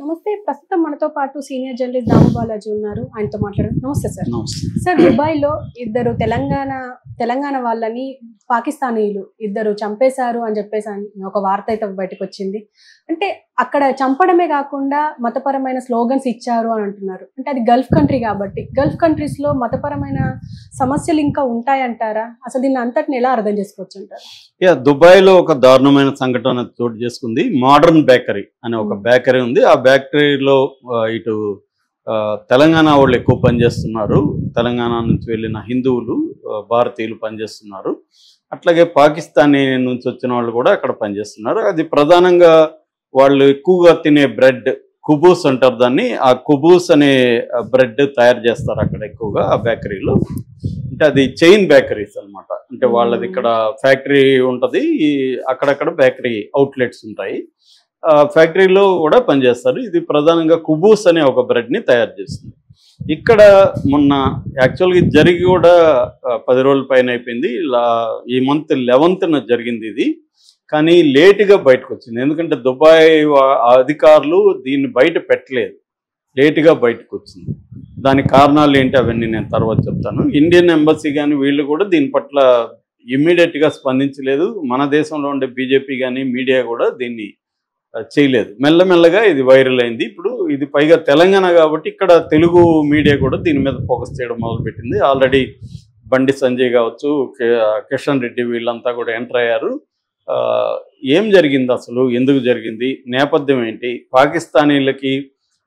నమస్తే. ప్రస్తుతం మనతో పాటు సీనియర్ జర్నలిస్ట్ దాము బాలాజీ ఉన్నారు. ఆయనతో మాట్లాడారు. నమస్తే సార్. నమస్తే. సార్, దుబాయ్‌లో ఇద్దరు తెలంగాణ వాళ్ళని పాకిస్తానీయులు ఇద్దరు చంపేశారు అని చెప్పేసి ఒక వార్త అయితే బయటకొచ్చింది. అంటే అక్కడ చంపడమే కాకుండా మతపరమైన స్లోగన్స్ ఇచ్చారు అని అంటున్నారు. అంటే అది గల్ఫ్ కంట్రీ కాబట్టి గల్ఫ్ కంట్రీస్‌లో మతపరమైన సమస్యలు ఇంకా ఉంటాయంటారా? అసలు దీన్ని అంతటిని ఎలా అర్థం చేసుకోవచ్చు అంటారు? దుబాయ్‌లో ఒక దారుణమైన సంఘటన చోటు చేసుకుంది. మోడర్న్ బేకరీ అనే ఒక బేకరీ ఉంది. ఆ బేకరీలో ఇటు తెలంగాణ వాళ్ళు ఎక్కువ పనిచేస్తున్నారు. తెలంగాణ నుంచి వెళ్ళిన హిందువులు, భారతీయులు పనిచేస్తున్నారు. అట్లాగే పాకిస్తానీ నుంచి వచ్చిన వాళ్ళు కూడా అక్కడ పనిచేస్తున్నారు. అది ప్రధానంగా వాళ్ళు ఎక్కువగా తినే బ్రెడ్ కుబూస్ అంటారు దాన్ని. ఆ కుబూస్ అనే బ్రెడ్ తయారు చేస్తారు అక్కడ ఎక్కువగా ఆ బేకరీలో. అంటే అది చైన్ బేకరీస్ అనమాట. అంటే వాళ్ళది ఇక్కడ ఫ్యాక్టరీ ఉంటుంది, అక్కడక్కడ బేకరీ అవుట్లెట్స్ ఉంటాయి. ఫ్యాక్టరీలో కూడా పనిచేస్తారు. ఇది ప్రధానంగా కుబూస్ అనే ఒక బ్రెడ్ని తయారు చేస్తుంది. ఇక్కడ మొన్న యాక్చువల్గా ఇది జరిగి కూడా 10 రోజుల పైన అయిపోయింది. ఈ మంత్ 11న జరిగింది ఇది. కానీ లేటుగా బయటకు వచ్చింది. ఎందుకంటే దుబాయ్ అధికారులు దీన్ని బయట పెట్టలేదు, లేటుగా బయటకు వచ్చింది. దానికి కారణాలు ఏంటి అవన్నీ నేను తర్వాత చెప్తాను. ఇండియన్ ఎంబసీ కానీ వీళ్ళు కూడా దీని పట్ల ఇమ్మీడియట్గా స్పందించలేదు. మన దేశంలో ఉండే బీజేపీ కానీ మీడియా కూడా దీన్ని చేయలేదు. మెల్లమెల్లగా ఇది వైరల్ అయింది. ఇప్పుడు ఇది పైగా తెలంగాణ కాబట్టి ఇక్కడ తెలుగు మీడియా కూడా దీని మీద ఫోకస్ చేయడం మొదలుపెట్టింది. ఆల్రెడీ బండి సంజయ్ కావచ్చు, కిషన్ రెడ్డి వీళ్ళంతా కూడా ఎంటర్ అయ్యారు. ఏం జరిగింది అసలు, ఎందుకు జరిగింది, నేపథ్యం ఏంటి, పాకిస్తానీలకి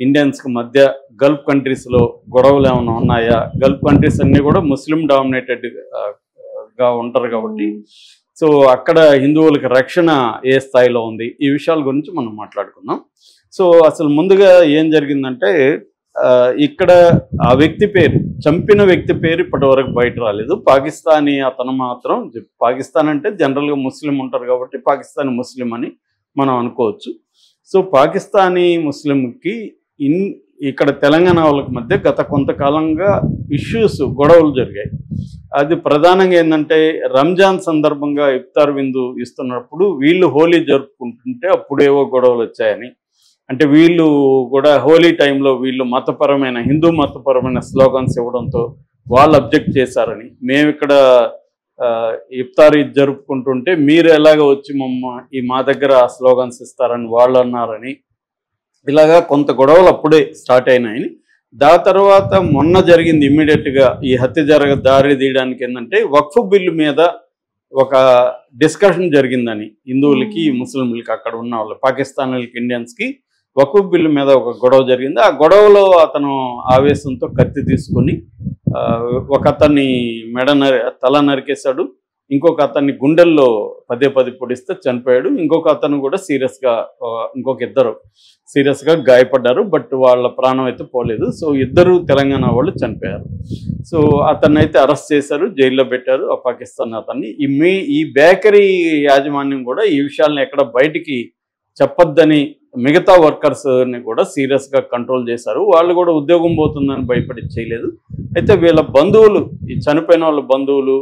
ఇండియన్స్కి మధ్య గల్ఫ్ కంట్రీస్లో గొడవలు ఏమైనా ఉన్నాయా? గల్ఫ్ కంట్రీస్ అన్నీ కూడా ముస్లిం డామినేటెడ్గా ఉంటారు కాబట్టి సో అక్కడ హిందువులకి రక్షణ ఏ స్థాయిలో ఉంది, ఈ విషయాల గురించి మనం మాట్లాడుకుందాం. సో అసలు ముందుగా ఏం జరిగిందంటే ఇక్కడ ఆ వ్యక్తి పేరు, చంపిన వ్యక్తి పేరు ఇప్పటి వరకు బయట రాలేదు. పాకిస్తానీ అతను మాత్రం, పాకిస్తాన్ అంటే జనరల్గా ముస్లిం ఉంటారు కాబట్టి పాకిస్తానీ ముస్లిం అని మనం అనుకోవచ్చు. సో పాకిస్తానీ ముస్లింకి ఇక్కడ తెలంగాణ వాళ్ళకి మధ్య గత కొంతకాలంగా గొడవలు జరిగాయి. అది ప్రధానంగా ఏంటంటే రంజాన్ సందర్భంగా ఇఫ్తార్ విందు ఇస్తున్నప్పుడు వీళ్ళు హోలీ జరుపుకుంటుంటే అప్పుడేవో గొడవలు వచ్చాయని, అంటే వీళ్ళు కూడా హోలీ టైంలో వీళ్ళు హిందూ మతపరమైన స్లోగన్స్ ఇవ్వడంతో వాళ్ళు అబ్జెక్ట్ చేశారని, మేము ఇక్కడ ఇఫ్తార్ జరుపుకుంటుంటే మీరు ఎలాగ వచ్చి మా దగ్గర స్లోగన్స్ ఇస్తారని వాళ్ళు అన్నారని, ఇలాగా కొంత గొడవలు అప్పుడే స్టార్ట్ అయినాయని. దాని తర్వాత మొన్న జరిగింది ఇమ్మీడియట్గా ఈ హత్య దారి తీయడానికి ఏంటంటే వక్ఫ్ బిల్లు మీద ఒక డిస్కషన్ జరిగిందని, హిందువులకి ముస్లింలకి అక్కడ ఉన్న వాళ్ళు, పాకిస్తానీలకి ఇండియన్స్కి వక్ఫ్ బిల్లు మీద ఒక గొడవ జరిగింది. ఆ గొడవలో అతను ఆవేశంతో కత్తి తీసుకొని ఒక అతన్ని తల నరికేశాడు. ఇంకొక అతన్ని గుండెల్లో పదే పొడిస్తే చనిపోయాడు. ఇంకొక అతను కూడా ఇద్దరు సీరియస్గా గాయపడ్డారు. బట్ వాళ్ళ ప్రాణం అయితే పోలేదు. సో ఇద్దరు తెలంగాణ వాళ్ళు చనిపోయారు. సో అతన్ని అయితే అరెస్ట్ చేశారు, జైల్లో పెట్టారు ఆ పాకిస్తాన్ అతన్ని. ఈ బేకరీ యాజమాన్యం కూడా ఈ విషయాలను ఎక్కడ బయటికి చెప్పొద్దని మిగతా వర్కర్స్ని కూడా సీరియస్గా కంట్రోల్ చేశారు. వాళ్ళు కూడా ఉద్యోగం పోతుందని భయపడి చేయలేదు. అయితే వీళ్ళ బంధువులు, ఈ చనిపోయిన వాళ్ళ బంధువులు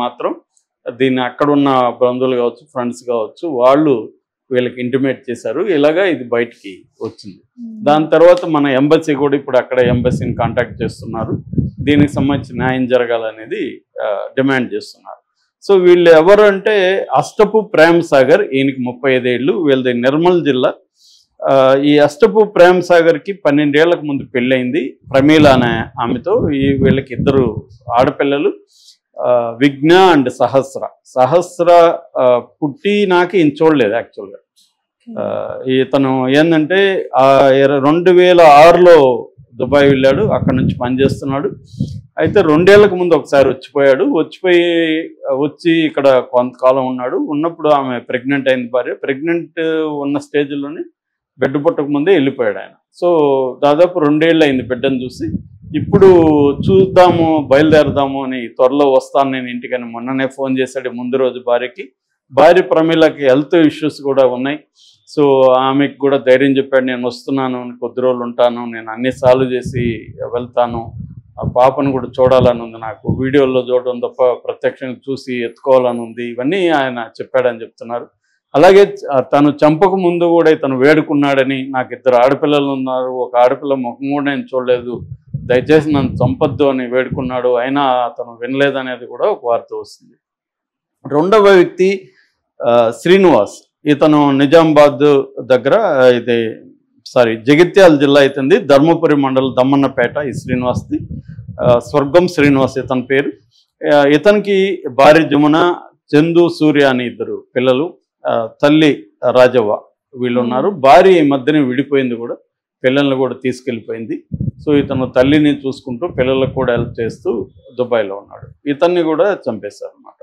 మాత్రం దీన్ని అక్కడున్న బంధువులు కావచ్చు, ఫ్రెండ్స్ కావచ్చు, వాళ్ళు వీళ్ళకి ఇంటిమేట్ చేశారు. ఇలాగా ఇది బయటికి వచ్చింది. దాని తర్వాత మన ఎంబసీ కూడా ఇప్పుడు అక్కడ ఎంబసీని కాంటాక్ట్ చేస్తున్నారు. దీనికి సంబంధించి న్యాయం జరగాలనేది డిమాండ్ చేస్తున్నారు. సో వీళ్ళు ఎవరు అంటే అష్టపు ప్రేమ్ సాగర్, ఈయనకి 35 ఏళ్ళు, వీళ్ళది నిర్మల్ జిల్లా. ఈ అష్టపు ప్రేమ్ సాగర్కి 12 ఏళ్లకు ముందు పెళ్ళయింది ప్రమీల అనే ఆమెతో. వీళ్ళకి ఇద్దరు ఆడపిల్లలు, విఘ్న అండ్ సహస్ర పుట్టినాక ఈయన చూడలేదు యాక్చువల్గా. ఇతను ఏంటంటే 2006లో దుబాయ్ వెళ్ళాడు, అక్కడ నుంచి పనిచేస్తున్నాడు. అయితే 2 ఏళ్లకు ముందు ఒకసారి వచ్చి ఇక్కడ కొంతకాలం ఉన్నాడు. ఉన్నప్పుడు ఆమె ప్రెగ్నెంట్ అయింది, భార్య. ప్రెగ్నెంట్ ఉన్న స్టేజ్లోనే బిడ్డ పుట్టక ముందే వెళ్ళిపోయాడు ఆయన. సో దాదాపు 2 ఏళ్ళు అయింది బిడ్డను చూసి. ఇప్పుడు చూద్దాము, బయలుదేరదాము అని, త్వరలో వస్తాను నేను ఇంటికని మొన్ననే ఫోన్ చేశాడు ముందు రోజు భార్యకి. భార్య ప్రమీలకి హెల్త్ ఇష్యూస్ కూడా ఉన్నాయి. సో ఆమెకు కూడా ధైర్యం చెప్పాడు, నేను వస్తున్నాను, కొద్ది రోజులు ఉంటాను, నేను అన్ని సాల్వ్ చేసి వెళ్తాను, ఆ పాపను కూడా చూడాలని ఉంది, నాకు వీడియోలో చూడడం తప్ప ప్రత్యక్షంగా చూసి ఎత్తుకోవాలని ఉంది, ఇవన్నీ ఆయన చెప్పాడని చెప్తున్నారు. అలాగే తను చంపక ముందు కూడా ఇతను వేడుకున్నాడని, నాకు 2 ఆడపిల్లలు ఉన్నారు, ఒక ఆడపిల్ల ముఖం కూడా నేను చూడలేదు, దయచేసి నన్ను చంపొద్దు అని వేడుకున్నాడు, అయినా అతను వినలేదనేది కూడా ఒక వార్త వస్తుంది. రెండవ వ్యక్తి శ్రీనివాస్. ఇతను నిజామాబాద్ దగ్గర జగిత్యాల జిల్లా అవుతుంది, ధర్మపురి మండలం దమ్మన్నపేట. ఈ శ్రీనివాస్ది స్వర్గం శ్రీనివాస్ ఇతని పేరు. ఇతనికి భార్య జమున, చందు, సూర్య అని 2 పిల్లలు, తల్లి రాజవ్వ వీళ్ళు ఉన్నారు. భార్య ఈ మధ్యనే విడిపోయింది కూడా, పిల్లల్ని కూడా తీసుకెళ్ళిపోయింది. సో ఇతను తల్లిని చూసుకుంటూ పిల్లలకు కూడా హెల్ప్ చేస్తూ దుబాయ్లో ఉన్నాడు. ఇతన్ని కూడా చంపేశారు అన్నమాట.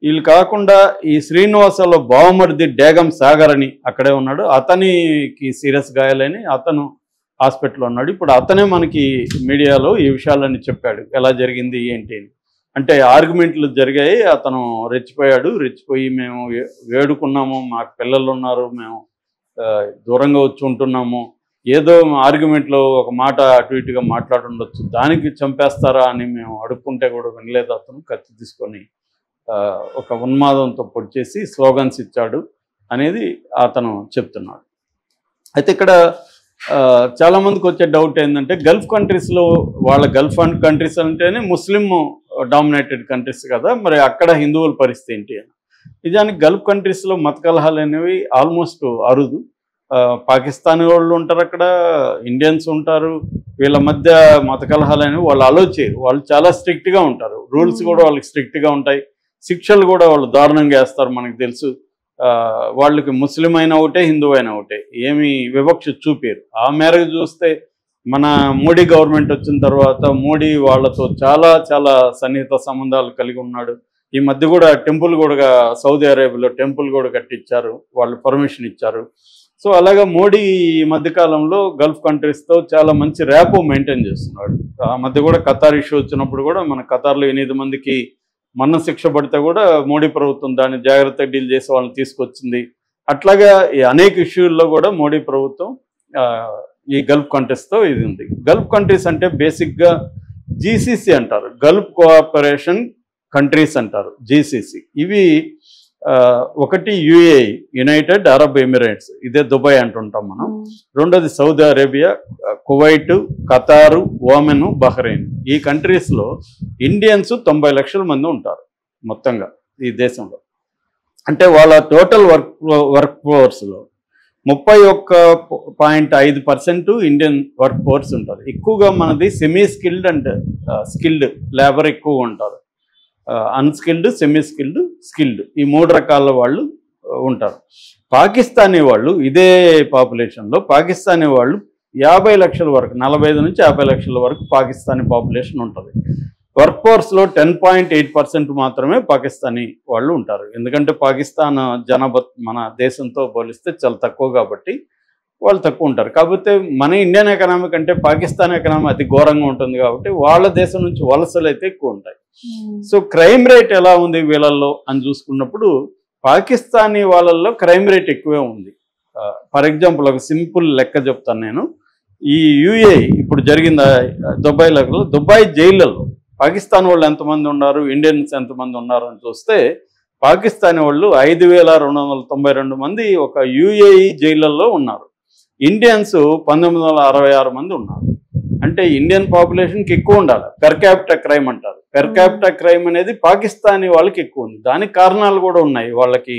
వీళ్ళు కాకుండా ఈ శ్రీనివాసలో బావమరిది డేగం సాగర్ అని అక్కడే ఉన్నాడు. అతనికి సీరియస్ గాయాలని అతను హాస్పిటల్లో ఉన్నాడు. ఇప్పుడు అతనే మనకి మీడియాలో ఈ విషయాలన్నీ చెప్పాడు, ఎలా జరిగింది ఏంటి అని. అంటే ఆర్గ్యుమెంట్లు జరిగాయి, అతను రెచ్చిపోయి మేము వేడుకున్నాము, మాకు పిల్లలు ఉన్నారు, మేము దూరంగా వచ్చి ఉంటున్నాము, ఏదో ఆర్గ్యుమెంట్లో ఒక మాట అటు ఇటుగా మాట్లాడుండొచ్చు, దానికి చంపేస్తారా అని మేము అడుక్కుంటే కూడా వినలేదు. అతను కత్తి తీసుకొని ఒక ఉన్మాదంతో పొడిచేసి స్లోగన్స్ ఇచ్చాడు అనేది అతను చెప్తున్నాడు. అయితే ఇక్కడ చాలామందికి వచ్చే డౌట్ ఏంటంటే, గల్ఫ్ కంట్రీస్లో వాళ్ళ గల్ఫ్ కంట్రీస్ అంటేనే ముస్లిం డామినేటెడ్ కంట్రీస్ కదా, మరి అక్కడ హిందువుల పరిస్థితి ఏంటి అని. నిజానికి గల్ఫ్ కంట్రీస్లో మత కలహాలు అనేవి ఆల్మోస్ట్ అరుదు. పాకిస్తానీ వాళ్ళు ఉంటారు అక్కడ, ఇండియన్స్ ఉంటారు, వీళ్ళ మధ్య మత కలహాలు అనేవి వాళ్ళు అలో చేయరు. వాళ్ళు చాలా స్ట్రిక్ట్గా ఉంటారు, రూల్స్ కూడా వాళ్ళకి స్ట్రిక్ట్గా ఉంటాయి, శిక్షలు కూడా వాళ్ళు దారుణంగా వేస్తారు. మనకు తెలుసు, వాళ్ళకి ముస్లిం అయినా ఒకటే, హిందువు అయినా ఒకటే, ఏమి వివక్ష చూపారు. ఆ మేరకు చూస్తే మన మోడీ గవర్నమెంట్ వచ్చిన తర్వాత మోడీ వాళ్ళతో చాలా చాలా సన్నిహిత సంబంధాలు కలిగి ఉన్నాడు. ఈ మధ్య కూడా టెంపుల్ కూడా సౌదీ అరేబియాలో టెంపుల్ కూడా కట్టించారు, వాళ్ళు పర్మిషన్ ఇచ్చారు. సో అలాగా మోడీ ఈ మధ్యకాలంలో గల్ఫ్ కంట్రీస్తో చాలా మంచి ర్యాపో మెయింటైన్ చేస్తున్నాడు. ఆ మధ్య కూడా ఖతార్ ఇష్యూ వచ్చినప్పుడు కూడా మన ఖతార్లో 8 మందికి మరణ శిక్ష పడితే కూడా మోడీ ప్రభుత్వం దాన్ని జాగ్రత్తగా డీల్ చేసి వాళ్ళని తీసుకొచ్చింది. అట్లాగా ఈ అనేక ఇష్యూల్లో కూడా మోడీ ప్రభుత్వం ఈ గల్ఫ్ కంట్రీస్తో ఇది ఉంది. గల్ఫ్ కంట్రీస్ అంటే బేసిక్గా జీసీసీ అంటారు, గల్ఫ్ కోఆపరేషన్ కంట్రీస్ అంటారు, జీసీసీ. ఇవి ఒకటి యుఏఈ, యునైటెడ్ అరబ్ ఎమిరేట్స్, ఇదే దుబాయ్ అంటుంటాం మనం. రెండోది Saudi Arabia, Kuwait, Qatar, Oman, Bahrain. ఈ కంట్రీస్లో ఇండియన్స్ 90 లక్షల మంది ఉంటారు మొత్తంగా ఈ దేశంలో. అంటే వాళ్ళ టోటల్ వర్క్ ఫోర్స్లో 31.5% ఇండియన్ వర్క్ ఫోర్స్ ఉంటారు. ఎక్కువగా మనది semi skilled and skilled labour ఎక్కువ ఉంటారు. అన్స్కిల్డ్, సెమీ స్కిల్డ్, స్కిల్డ్, ఈ 3 రకాల వాళ్ళు ఉంటారు. పాకిస్తానీ వాళ్ళు ఇదే పాపులేషన్లో పాకిస్తానీ వాళ్ళు 50 లక్షల వరకు, 45 నుంచి 50 లక్షల వరకు పాకిస్తానీ పాపులేషన్ ఉంటుంది. వర్క్ ఫోర్స్లో 10.8% మాత్రమే పాకిస్తానీ వాళ్ళు ఉంటారు. ఎందుకంటే పాకిస్తాన్ జనాభా మన దేశంతో పోలిస్తే చాలా తక్కువ కాబట్టి వాళ్ళు తక్కువ ఉంటారు. కాకపోతే మన ఇండియన్ ఎకనామీ కంటే పాకిస్తాన్ ఎకనామీ అతి ఘోరంగా ఉంటుంది కాబట్టి వాళ్ళ దేశం నుంచి వలసలు అయితే ఎక్కువ ఉంటాయి. సో క్రైమ్ రేట్ ఎలా ఉంది వీళ్ళల్లో అని చూసుకున్నప్పుడు పాకిస్తానీ వాళ్ళల్లో క్రైమ్ రేట్ ఎక్కువే ఉంది. ఫర్ ఎగ్జాంపుల్ ఒక సింపుల్ లెక్క చెప్తాను నేను. ఈ యుఏఈ ఇప్పుడు జరిగిన దుబాయ్ జైళ్ళలో పాకిస్తాన్ వాళ్ళు ఎంతమంది ఉన్నారు, ఇండియన్స్ ఎంతమంది ఉన్నారు అని చూస్తే పాకిస్తానీ వాళ్ళు 5,292 మంది ఒక యుఏఈ జైళ్ళల్లో ఉన్నారు. ఇండియన్స్ 1966 మంది ఉన్నారు. అంటే ఇండియన్ పాపులేషన్కి ఎక్కువ ఉండాలి. పెర్ క్యాపిటా క్రైమ్ అంటారు. పెర్ క్యాపిటా క్రైమ్ అనేది పాకిస్తానీ వాళ్ళకి ఎక్కువ ఉంది. దానికి కారణాలు కూడా ఉన్నాయి. వాళ్ళకి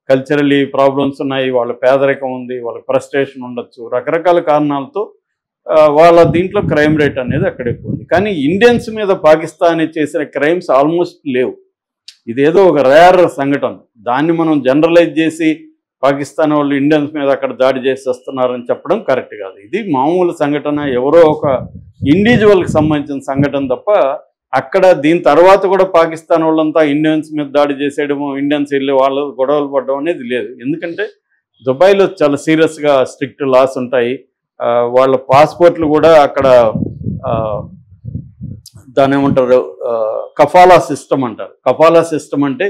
కల్చరలీ ప్రాబ్లమ్స్ ఉన్నాయి, వాళ్ళ పేదరికం ఉంది, వాళ్ళ ఫ్రస్ట్రేషన్ ఉండొచ్చు, రకరకాల కారణాలతో వాళ్ళ దీంట్లో క్రైమ్ రేట్ అనేది అక్కడ ఎక్కువ ఉంది. కానీ ఇండియన్స్ మీద పాకిస్తానీ చేసిన క్రైమ్స్ ఆల్మోస్ట్ లేవు. ఇదేదో ఒక రేర్ సంఘటన. దాన్ని మనం జనరలైజ్ చేసి పాకిస్తాన్ వాళ్ళు ఇండియన్స్ మీద అక్కడ దాడి చేసి వస్తున్నారని చెప్పడం కరెక్ట్ కాదు. ఇది మామూలు సంఘటన, ఎవరో ఒక ఇండివిజువల్కి సంబంధించిన సంఘటన తప్ప అక్కడ దీని తర్వాత కూడా పాకిస్తాన్ వాళ్ళంతా ఇండియన్స్ మీద దాడి చేసేయడము, ఇండియన్స్ వెళ్ళి వాళ్ళు గొడవలు పడడం అనేది లేదు. ఎందుకంటే దుబాయ్లో చాలా సీరియస్గా స్ట్రిక్ట్ లాస్ ఉంటాయి. వాళ్ళ పాస్పోర్ట్లు కూడా అక్కడ దాని ఏమంటారు, కఫాలా సిస్టమ్ అంటారు. కఫాలా సిస్టమ్ అంటే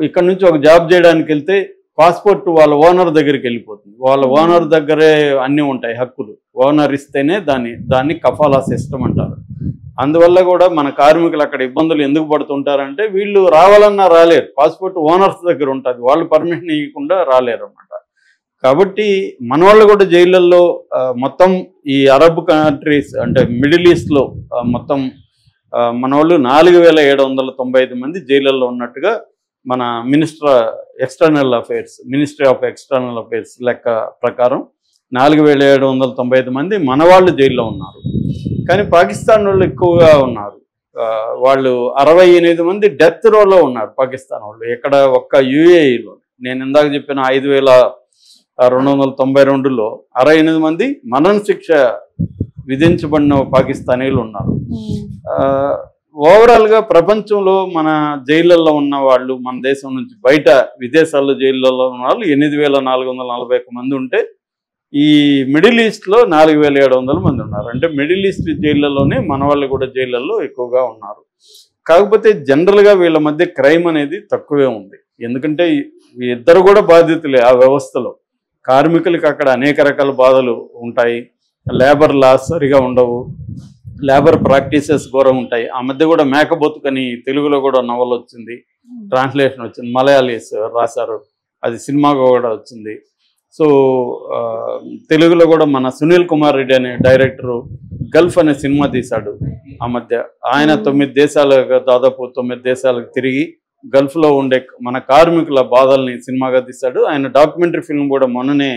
ఇక్కడ నుంచి ఒక జాబ్ చేయడానికి వెళ్తే పాస్పోర్ట్ వాళ్ళ ఓనర్ దగ్గరికి వెళ్ళిపోతుంది. వాళ్ళ ఓనర్ దగ్గరే అన్నీ ఉంటాయి హక్కులు. ఓనర్ ఇస్తేనే దాన్ని కఫాలా సిస్టమ్ అంటారు. అందువల్ల కూడా మన కార్మికులు అక్కడ ఇబ్బందులు ఎందుకు పడుతుంటారంటే వీళ్ళు రావాలన్నా రాలేరు, పాస్పోర్ట్ ఓనర్స్ దగ్గర ఉంటుంది, వాళ్ళు పర్మిషన్ ఇవ్వకుండా రాలేరు అన్నమాట. కాబట్టి మన వాళ్ళు కూడా జైళ్ళల్లో మొత్తం ఈ అరబ్ కంట్రీస్ అంటే మిడిల్ ఈస్ట్లో మొత్తం మన వాళ్ళు 4795 మంది జైళ్ళల్లో ఉన్నట్టుగా మన మినిస్ట్రీ ఆఫ్ ఎక్స్టర్నల్ అఫైర్స్ లెక్క ప్రకారం 4795 మంది మన వాళ్ళు జైల్లో ఉన్నారు. కానీ పాకిస్తాన్ వాళ్ళు ఎక్కువగా ఉన్నారు. వాళ్ళు 68 మంది డెత్ రోలో ఉన్నారు పాకిస్తాన్ వాళ్ళు. ఇక్కడ ఒక్క యుఏఈలో నేను ఇందాక చెప్పిన 5292లో 68 మంది మరణ శిక్ష విధించబడిన పాకిస్తానీలు ఉన్నారు. ఓవరాల్గా ప్రపంచంలో మన జైళ్ళల్లో ఉన్న వాళ్ళు, మన దేశం నుంచి బయట విదేశాల్లో జైళ్ళల్లో ఉన్న వాళ్ళు 8441 మంది ఉంటే ఈ మిడిల్ ఈస్ట్లో 4700 మంది ఉన్నారు. అంటే మిడిల్ ఈస్ట్ జైళ్ళలోనే మన వాళ్ళు కూడా జైళ్ళల్లో ఎక్కువగా ఉన్నారు. కాకపోతే జనరల్గా వీళ్ళ మధ్య క్రైమ్ అనేది తక్కువే ఉంది. ఎందుకంటే ఇద్దరు కూడా బాధితులే ఆ వ్యవస్థలో. కార్మికులకి అక్కడ అనేక రకాల బాధలు ఉంటాయి, లేబర్ లాస్ సరిగా ఉండవు, లేబర్ ప్రాక్టీసెస్ ఘోరం ఉంటాయి. ఆ మధ్య కూడా మేకబొతుకని తెలుగులో కూడా నవల వచ్చింది, ట్రాన్స్లేషన్ వచ్చింది, మలయాళీస్ రాశారు, అది సినిమాగా కూడా వచ్చింది. సో తెలుగులో కూడా మన సునీల్ కుమార్ రెడ్డి అనే డైరెక్టరు గల్ఫ్ అనే సినిమా తీశాడు ఆ మధ్య. ఆయన 9 దేశాలకు దాదాపు 9 దేశాలకు తిరిగి గల్ఫ్లో ఉండే మన కార్మికుల బాధల్ని సినిమాగా తీశాడు. ఆయన డాక్యుమెంటరీ ఫిల్మ్ కూడా మొన్ననే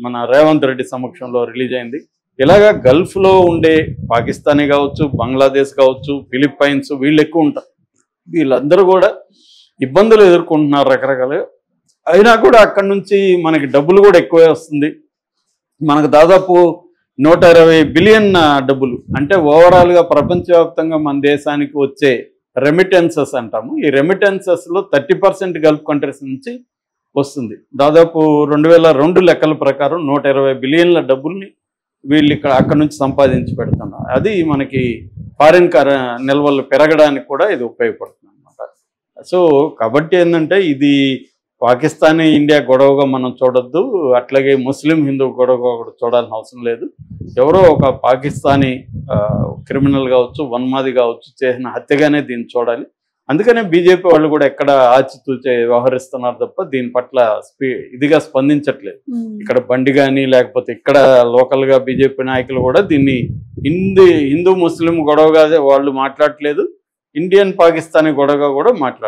మన రేవంత్ రెడ్డి సమక్షంలో రిలీజ్ అయింది. ఇలాగా గల్ఫ్లో ఉండే పాకిస్తానీ కావచ్చు, బంగ్లాదేశ్ కావచ్చు, ఫిలిప్పైన్స్ వీళ్ళు ఎక్కువ ఉంటారు. వీళ్ళందరూ కూడా ఇబ్బందులు ఎదుర్కొంటున్నారు రకరకాలుగా. అయినా కూడా అక్కడి నుంచి మనకి డబ్బులు కూడా ఎక్కువే వస్తుంది. మనకు దాదాపు 120 బిలియన్ డబ్బులు, అంటే ఓవరాల్గా ప్రపంచవ్యాప్తంగా మన దేశానికి వచ్చే రెమిటెన్సెస్ అంటాము. ఈ రెమిటెన్సెస్లో 30% గల్ఫ్ కంట్రీస్ నుంచి వస్తుంది. దాదాపు 2002 లెక్కల ప్రకారం 120 బిలియన్ల డబ్బుల్ని వీళ్ళు అక్కడ నుంచి సంపాదించి పెడుతున్నారు. అది మనకి ఫారిన్ నిల్వలు పెరగడానికి కూడా ఇది ఉపయోగపడుతుంది అన్నమాట. సో కాబట్టి ఏంటంటే ఇది పాకిస్తానీ ఇండియా గొడవగా మనం చూడొద్దు, అట్లాగే ముస్లిం హిందూ గొడవగా కూడా చూడాల్సిన అవసరం లేదు. ఎవరో ఒక పాకిస్తానీ క్రిమినల్ కావచ్చు, వన్మాది కావచ్చు చేసిన హత్యగానే దీన్ని చూడాలి. అందుకనే బీజేపీ వాళ్ళు కూడా ఎక్కడ ఆచితూచే వ్యవహరిస్తున్నారు తప్ప దీని పట్ల ఇదిగా స్పందించట్లేదు. ఇక్కడ బండి కానీ లేకపోతే ఇక్కడ లోకల్గా బీజేపీ నాయకులు కూడా దీన్ని హిందూ ముస్లిం గొడవగా వాళ్ళు మాట్లాడట్లేదు, ఇండియన్ పాకిస్తానీ గొడవగా కూడా మాట్లాడట్లేదు.